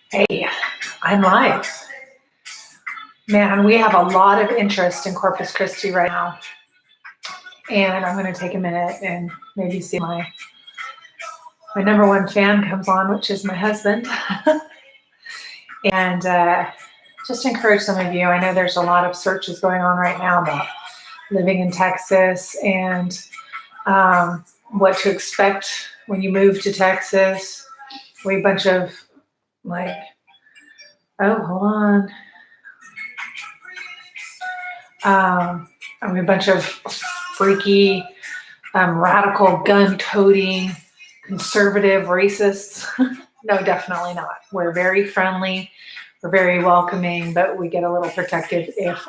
Hey, I'm live. Man, we have a lot of interest in Corpus Christi right now. And I'm going to take a minute and maybe see my number one fan comes on, which is my husband. And just encourage some of you. I know there's a lot of searches going on right now about living in Texas and what to expect when you move to Texas. We have a bunch of hold on. We have a bunch of freaky, radical, gun-toting, conservative racists. No, definitely not. We're very friendly. We're very welcoming, but we get a little protective if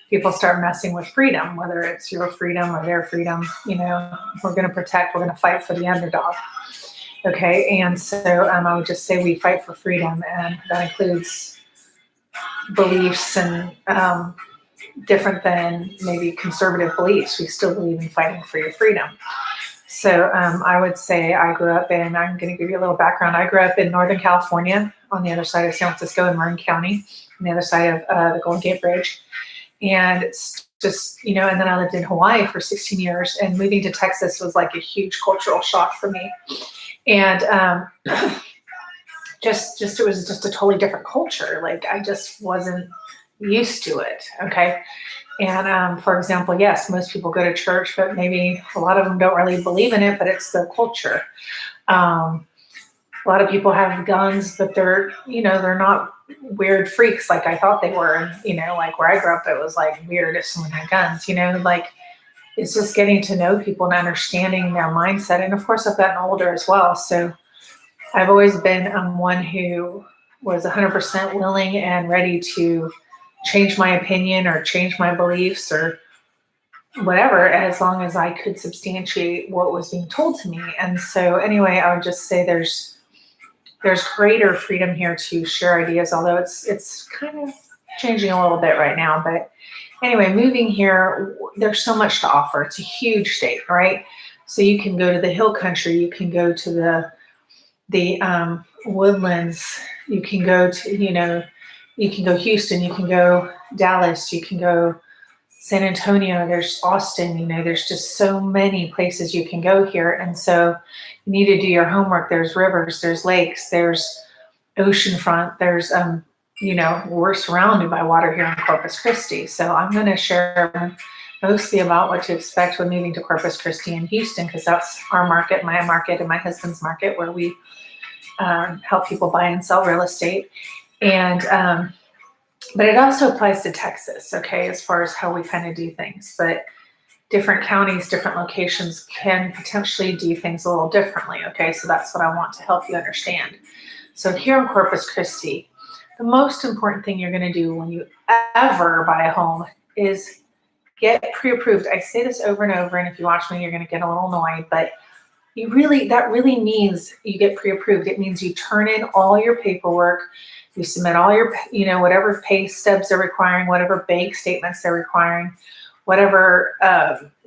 people start messing with freedom, whether it's your freedom or their freedom. You know, we're going to protect, we're going to fight for the underdog. Okay, and so I would just say we fight for freedom, and that includes beliefs and different than maybe conservative beliefs. We still believe in fighting for your freedom. So I would say I'm going to give you a little background. I grew up in Northern California on the other side of San Francisco in Marin County, on the other side of the Golden Gate Bridge. And it's just, and then I lived in Hawaii for 16 years, and moving to Texas was like a huge cultural shock for me. And it was just a totally different culture. Like I just wasn't used to it. Okay. And for example, yes, most people go to church, but maybe a lot of them don't really believe in it, but it's the culture. A lot of people have guns, but they're not weird freaks like I thought they were. And, like where I grew up, it was like weird if someone had guns, like it's just getting to know people and understanding their mindset. And of course I've gotten older as well. So I've always been one who was 100% willing and ready to change my opinion or change my beliefs or whatever, as long as I could substantiate what was being told to me. And so anyway, I would just say there's greater freedom here to share ideas, although it's kind of changing a little bit right now. But anyway, moving here, there's so much to offer. It's a huge state, right? So you can go to the hill country, you can go to the woodlands, you can go to, you can go Houston, you can go Dallas, you can go San Antonio, there's Austin, there's just so many places you can go here. And so you need to do your homework. There's rivers, there's lakes, there's oceanfront, there's, we're surrounded by water here in Corpus Christi. So I'm going to share mostly about what to expect when moving to Corpus Christi and Houston, because that's our market, and my husband's market, where we help people buy and sell real estate. And but it also applies to Texas, okay, as far as how we kind of do things. But different counties, different locations can potentially do things a little differently, okay? So that's what I want to help you understand. So here in Corpus Christi, the most important thing you're going to do when you ever buy a home is get pre-approved. I say this over and over, and if you watch me, you're going to get a little annoyed, but that really means you get pre-approved. It means you turn in all your paperwork. You submit all your, whatever pay stubs they're requiring, whatever bank statements they're requiring, whatever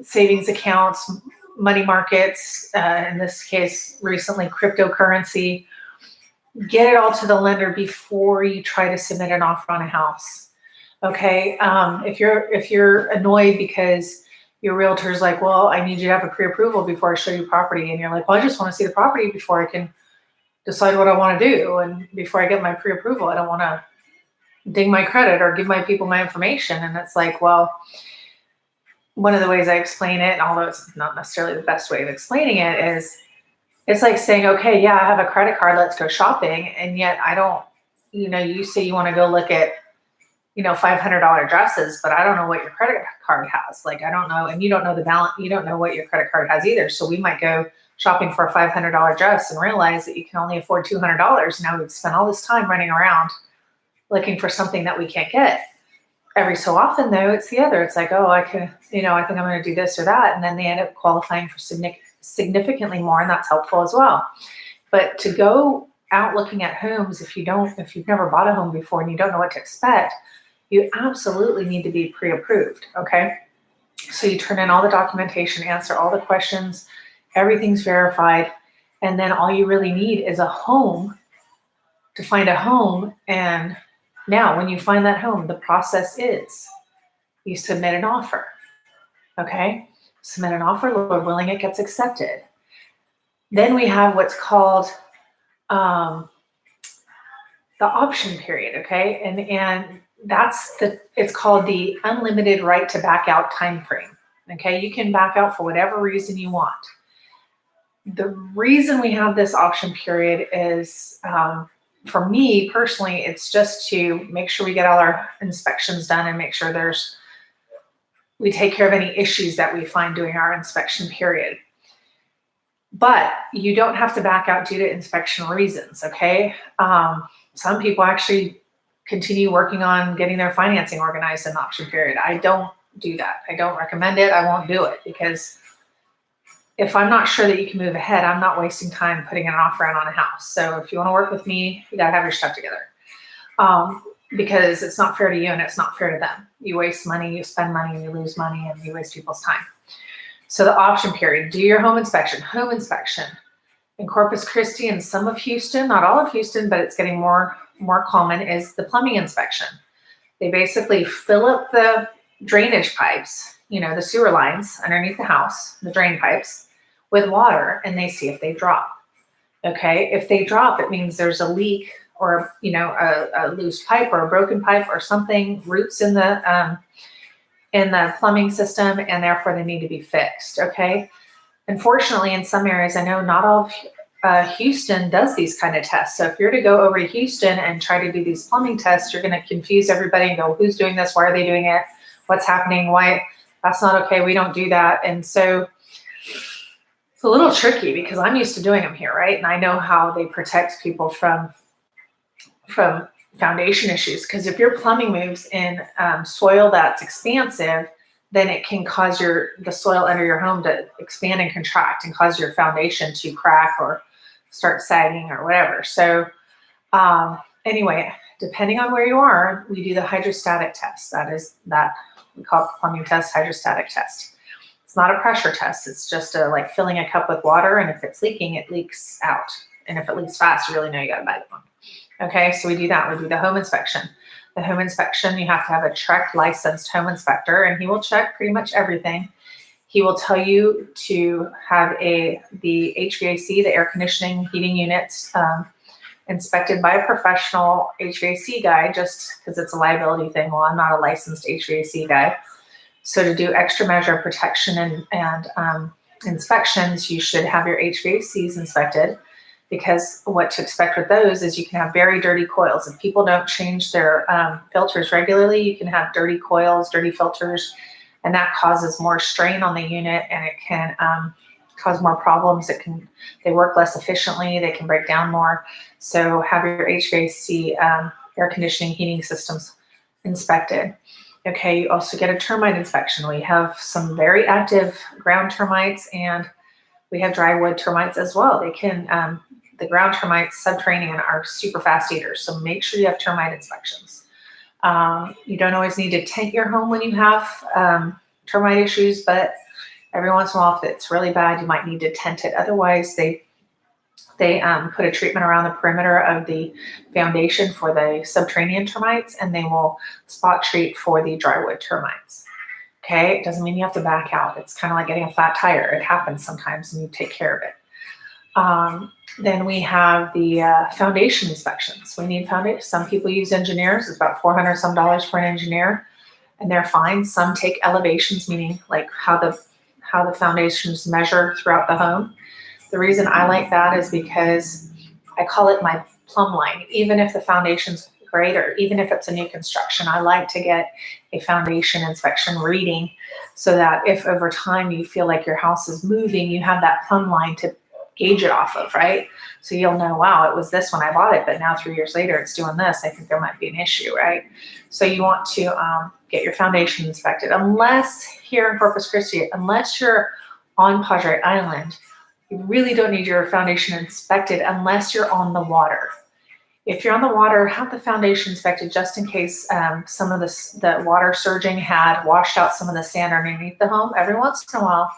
savings accounts, money markets, in this case, recently cryptocurrency. Get it all to the lender before you try to submit an offer on a house. Okay. If you're annoyed because your realtor's like, well, I need you to have a pre-approval before I show you property. And you're like, well, I just want to see the property before I can decide what I want to do. And before I get my pre-approval, I don't want to ding my credit or give my people my information. And it's like, well, one of the ways I explain it, although it's not necessarily the best way of explaining it, is it's like saying, okay, yeah, I have a credit card, let's go shopping. And yet I don't, you say you want to go look at, $500 dresses, but I don't know what your credit card has. Like, I don't know. And you don't know the balance. You don't know what your credit card has either. So we might go shopping for a $500 dress and realize that you can only afford $200. Now we've spent all this time running around looking for something that we can't get. Every so often though, it's the other. It's like, oh, I can, I think I'm going to do this or that. And then they end up qualifying for significantly more. And that's helpful as well. But to go out looking at homes, if you've never bought a home before and you don't know what to expect, you absolutely need to be pre-approved. Okay. So you turn in all the documentation, answer all the questions, everything's verified. And then all you really need is a home to find a home. And now when you find that home, the process is you submit an offer. Okay? Submit an offer, Lord willing, it gets accepted. Then we have what's called the option period, okay? And it's called the unlimited right to back out time frame. Okay, you can back out for whatever reason you want. The reason we have this option period is, for me personally, it's just to make sure we get all our inspections done and make sure we take care of any issues that we find during our inspection period. But you don't have to back out due to inspection reasons, okay? Some people actually continue working on getting their financing organized in the option period. I don't do that. I don't recommend it. I won't do it, because if I'm not sure that you can move ahead, I'm not wasting time putting an offer out on a house. So if you want to work with me, you got to have your stuff together, because it's not fair to you and it's not fair to them. You waste money, you spend money, you lose money, and you waste people's time. So the option period, do your home inspection. Home inspection in Corpus Christi and some of Houston, not all of Houston, but it's getting more common, is the plumbing inspection. They basically fill up the drainage pipes, the sewer lines underneath the house, the drain pipes, with water, and they see if they drop. Okay, if they drop, it means there's a leak, or a loose pipe or a broken pipe or something, roots in the plumbing system, and therefore they need to be fixed. Okay, unfortunately, in some areas, I know not all of Houston does these kind of tests. So if you're to go over to Houston and try to do these plumbing tests, you're going to confuse everybody and go, who's doing this? Why are they doing it? What's happening? Why? That's not okay. We don't do that. And so it's a little tricky, because I'm used to doing them here, right? And I know how they protect people from foundation issues. Because if your plumbing moves in soil that's expansive, then it can cause the soil under your home to expand and contract and cause your foundation to crack or start sagging or whatever. So anyway, depending on where you are, we do the hydrostatic test. That we call it the plumbing test, hydrostatic test. It's not a pressure test. It's just like filling a cup with water, and if it's leaking, it leaks out. And if it leaks fast, you really know you got a bad one. Okay, so we do that. We do the home inspection. The home inspection, you have to have a TREC licensed home inspector, and he will check pretty much everything. He will tell you to have the HVAC, the air conditioning, heating units, inspected by a professional HVAC guy, just because it's a liability thing. Well, I'm not a licensed HVAC guy. So to do extra measure protection and inspections, you should have your HVACs inspected, because what to expect with those is you can have very dirty coils. If people don't change their filters regularly, you can have dirty coils, dirty filters, and that causes more strain on the unit, and it can cause more problems. They work less efficiently, they can break down more. So have your HVAC, air conditioning, heating systems inspected. Okay, you also get a termite inspection. We have some very active ground termites, and we have dry wood termites as well. They can, the ground termites, subterranean, are super fast eaters. So make sure you have termite inspections. You don't always need to tent your home when you have termite issues, but every once in a while, if it's really bad, you might need to tent it. Otherwise, they put a treatment around the perimeter of the foundation for the subterranean termites, and they will spot treat for the drywood termites. Okay, it doesn't mean you have to back out. It's kind of like getting a flat tire. It happens sometimes, and you take care of it. Then we have the foundation inspections. We need foundation. Some people use engineers. It's about $400 some for an engineer, and they're fine. Some take elevations, meaning like how the foundations measure throughout the home. The reason I like that is because I call it my plumb line. Even if the foundation's great, or even if it's a new construction, I like to get a foundation inspection reading, so that if over time you feel like your house is moving, you have that plumb line to gauge it off of, right? So you'll know, wow, it was this when I bought it, but now 3 years later it's doing this. I think there might be an issue, right? So you want to get your foundation inspected. Unless here in Corpus Christi, unless you're on Padre Island, you really don't need your foundation inspected unless you're on the water. If you're on the water, have the foundation inspected just in case some of the water surging had washed out some of the sand underneath the home. Every once in a while,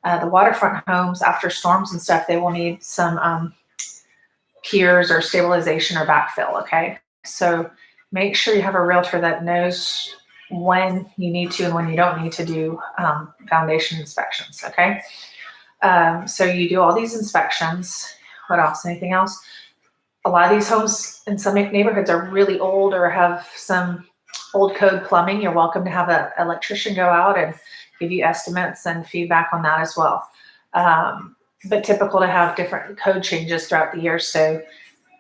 the waterfront homes, after storms and stuff, they will need some piers or stabilization or backfill, okay? So make sure you have a realtor that knows when you need to and when you don't need to do foundation inspections, okay? So you do all these inspections. What else? Anything else? A lot of these homes in some neighborhoods are really old or have some old code plumbing. You're welcome to have an electrician go out and give you estimates and feedback on that as well. But typical to have different code changes throughout the year. So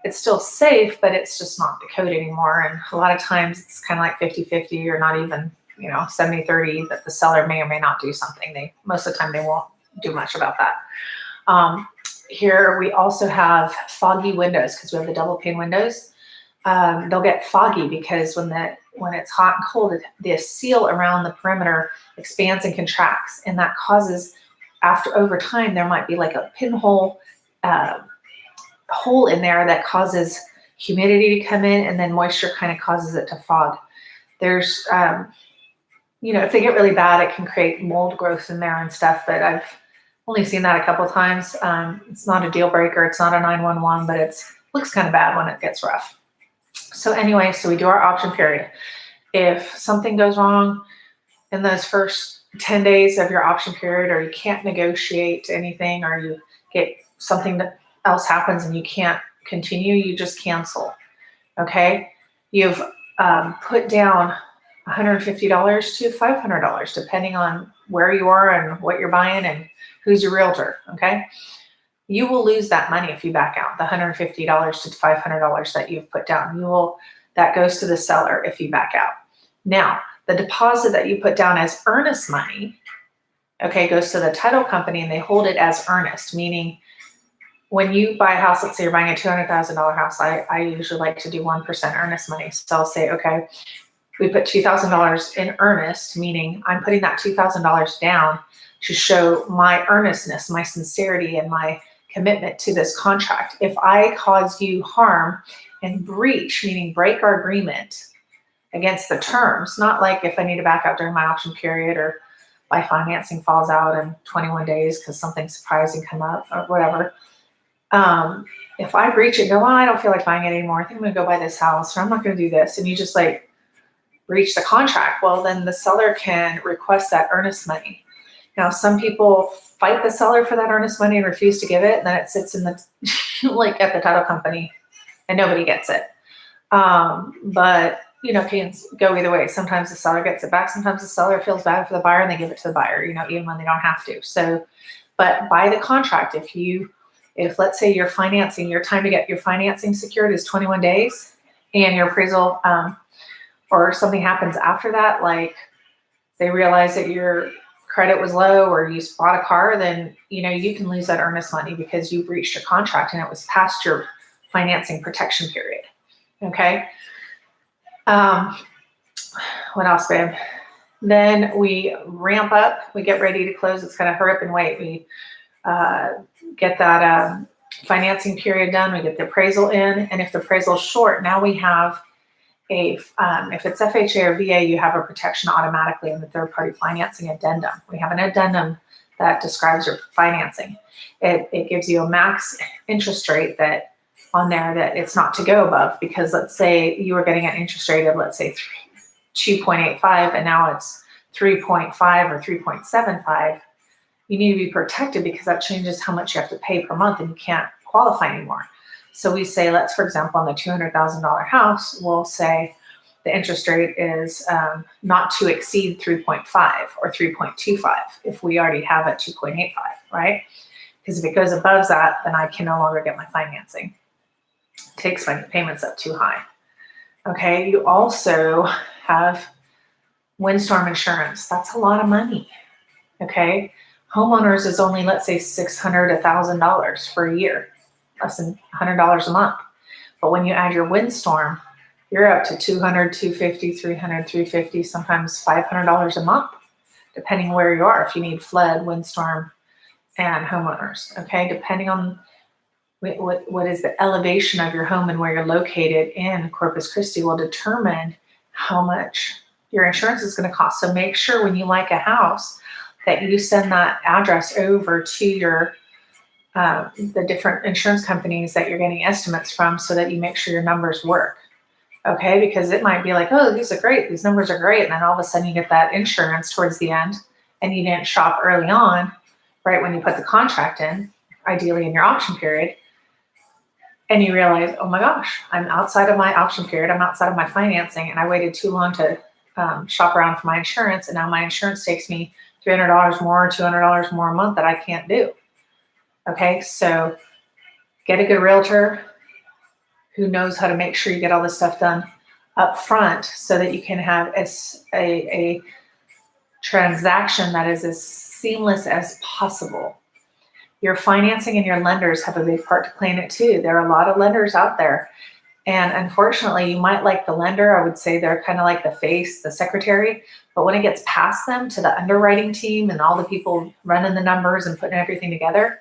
it's still safe, but it's just not the code anymore. And a lot of times it's kind of like 50-50 or not even, 70-30 that the seller may or may not do something. Most of the time they won't do much about that. Here we also have foggy windows because we have the double pane windows. They'll get foggy because when it's hot and cold, the seal around the perimeter expands and contracts, and that causes, over time, there might be like a pinhole hole in there that causes humidity to come in, and then moisture kind of causes it to fog. There's, if they get really bad, it can create mold growth in there and stuff, but I've only seen that a couple of times. It's not a deal breaker. It's not a 911, but it looks kind of bad when it gets rough. So anyway, so we do our option period. If something goes wrong in those first 10 days of your option period, or you can't negotiate anything, or you get something that else happens and you can't continue, you just cancel. Okay. You've put down $150 to $500, depending on where you are and what you're buying and who's your realtor. Okay. You will lose that money if you back out, the $150 to $500 that you've put down. That goes to the seller if you back out. Now, the deposit that you put down as earnest money, okay, goes to the title company, and they hold it as earnest, meaning when you buy a house, let's say you're buying a $200,000 house, I usually like to do 1% earnest money. So I'll say, okay, we put $2,000 in earnest, meaning I'm putting that $2,000 down to show my earnestness, my sincerity, and my commitment to this contract. If I cause you harm and breach, meaning break our agreement against the terms, not like if I need to back out during my option period or my financing falls out in 21 days because something surprising come up or whatever. If I breach it, go, I don't feel like buying it anymore. I think I'm going to go buy this house, or I'm not going to do this. And you just like breach the contract. Well, then the seller can request that earnest money. Now, some people fight the seller for that earnest money and refuse to give it. And then it sits in the, like at the title company, and nobody gets it. But can go either way. Sometimes the seller gets it back. Sometimes the seller feels bad for the buyer and they give it to the buyer, even when they don't have to. So, but by the contract, if let's say your time to get your financing secured is 21 days and your appraisal, or something happens after that, like they realize that your credit was low or you bought a car, then, you can lose that earnest money because you breached your contract and it was past your financing protection period. Okay. What else, babe? Then we ramp up, we get ready to close. It's going to hurry up and wait. We get that financing period done. We get the appraisal in. And if the appraisal is short, now we have if it's FHA or VA, you have a protection automatically in the third-party financing addendum. We have an addendum that describes your financing. It gives you a max interest rate that on there that it's not to go above, because let's say you were getting an interest rate of, let's say 2.85 and now it's 3.5 or 3.75. You need to be protected because that changes how much you have to pay per month and you can't qualify anymore. So we say, for example, on the $200,000 house, we'll say the interest rate is not to exceed 3.5 or 3.25 if we already have a 2.85, right? Because if it goes above that, then I can no longer get my financing. It takes my payments up too high. Okay, you also have windstorm insurance. That's a lot of money. Okay, homeowners is only, let's say, $600, $1,000 for a year, less than $100 a month. But when you add your windstorm, you're up to $200, $250, $300, $350, sometimes $500 a month, depending where you are. If you need flood, windstorm, and homeowners, okay, depending on what is the elevation of your home and where you're located in Corpus Christi will determine how much your insurance is going to cost. So make sure when you like a house that you send that address over to your the different insurance companies that you're getting estimates from so that you make sure your numbers work. Okay, because it might be like, oh, these are great, these numbers are great, and then all of a sudden you get that insurance towards the end and you didn't shop early on, right when you put the contract in, ideally in your option period, and you realize, oh my gosh, I'm outside of my option period, I'm outside of my financing, and I waited too long to shop around for my insurance, and now my insurance takes me $300 more, $200 more a month that I can't do. Okay, so get a good realtor who knows how to make sure you get all this stuff done up front so that you can have a transaction that is as seamless as possible. Your financing and your lenders have a big part to play in it too. There are a lot of lenders out there. And unfortunately, you might like the lender. I would say they're kind of like the face, the secretary. But when it gets past them to the underwriting team and all the people running the numbers and putting everything together,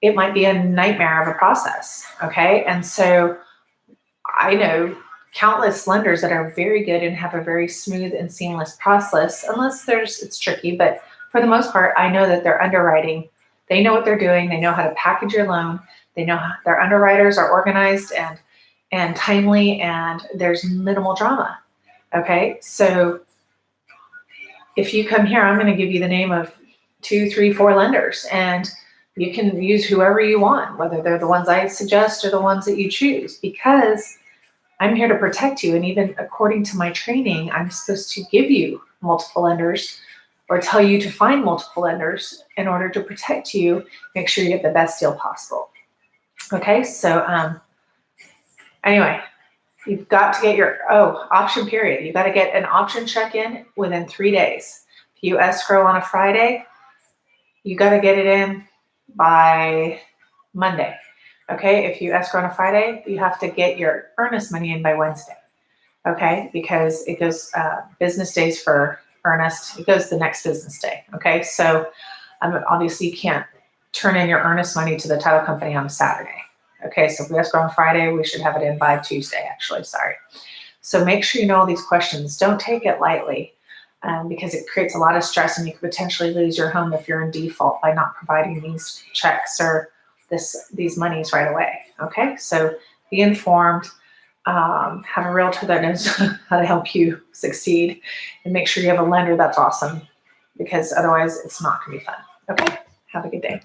it might be a nightmare of a process, okay? And so I know countless lenders that are very good and have a very smooth and seamless process, unless it's tricky, but for the most part, I know that their underwriting, they know what they're doing, they know how to package your loan, they know their underwriters are organized and timely, and there's minimal drama, okay? So if you come here, I'm gonna give you the name of 2, 3, 4 lenders, and you can use whoever you want, whether they're the ones I suggest or the ones that you choose, because I'm here to protect you. And even according to my training, I'm supposed to give you multiple lenders or tell you to find multiple lenders in order to protect you, make sure you get the best deal possible. Okay, so anyway, you've got to get your, option period. You've got to get an option check-in within 3 days. If you escrow on a Friday, you got to get it in by Monday. Okay, if you escrow on a Friday, you have to get your earnest money in by Wednesday. Okay, because it goes business days for earnest. It goes the next business day. Okay, so obviously you can't turn in your earnest money to the title company on a Saturday. Okay, so if we escrow on Friday, we should have it in by Tuesday, actually, sorry. So make sure you know all these questions. Don't take it lightly. Because it creates a lot of stress, and you could potentially lose your home if you're in default by not providing these checks or these monies right away. Okay, so be informed, have a realtor that knows how to help you succeed, and make sure you have a lender that's awesome, because otherwise it's not going to be fun. Okay, have a good day.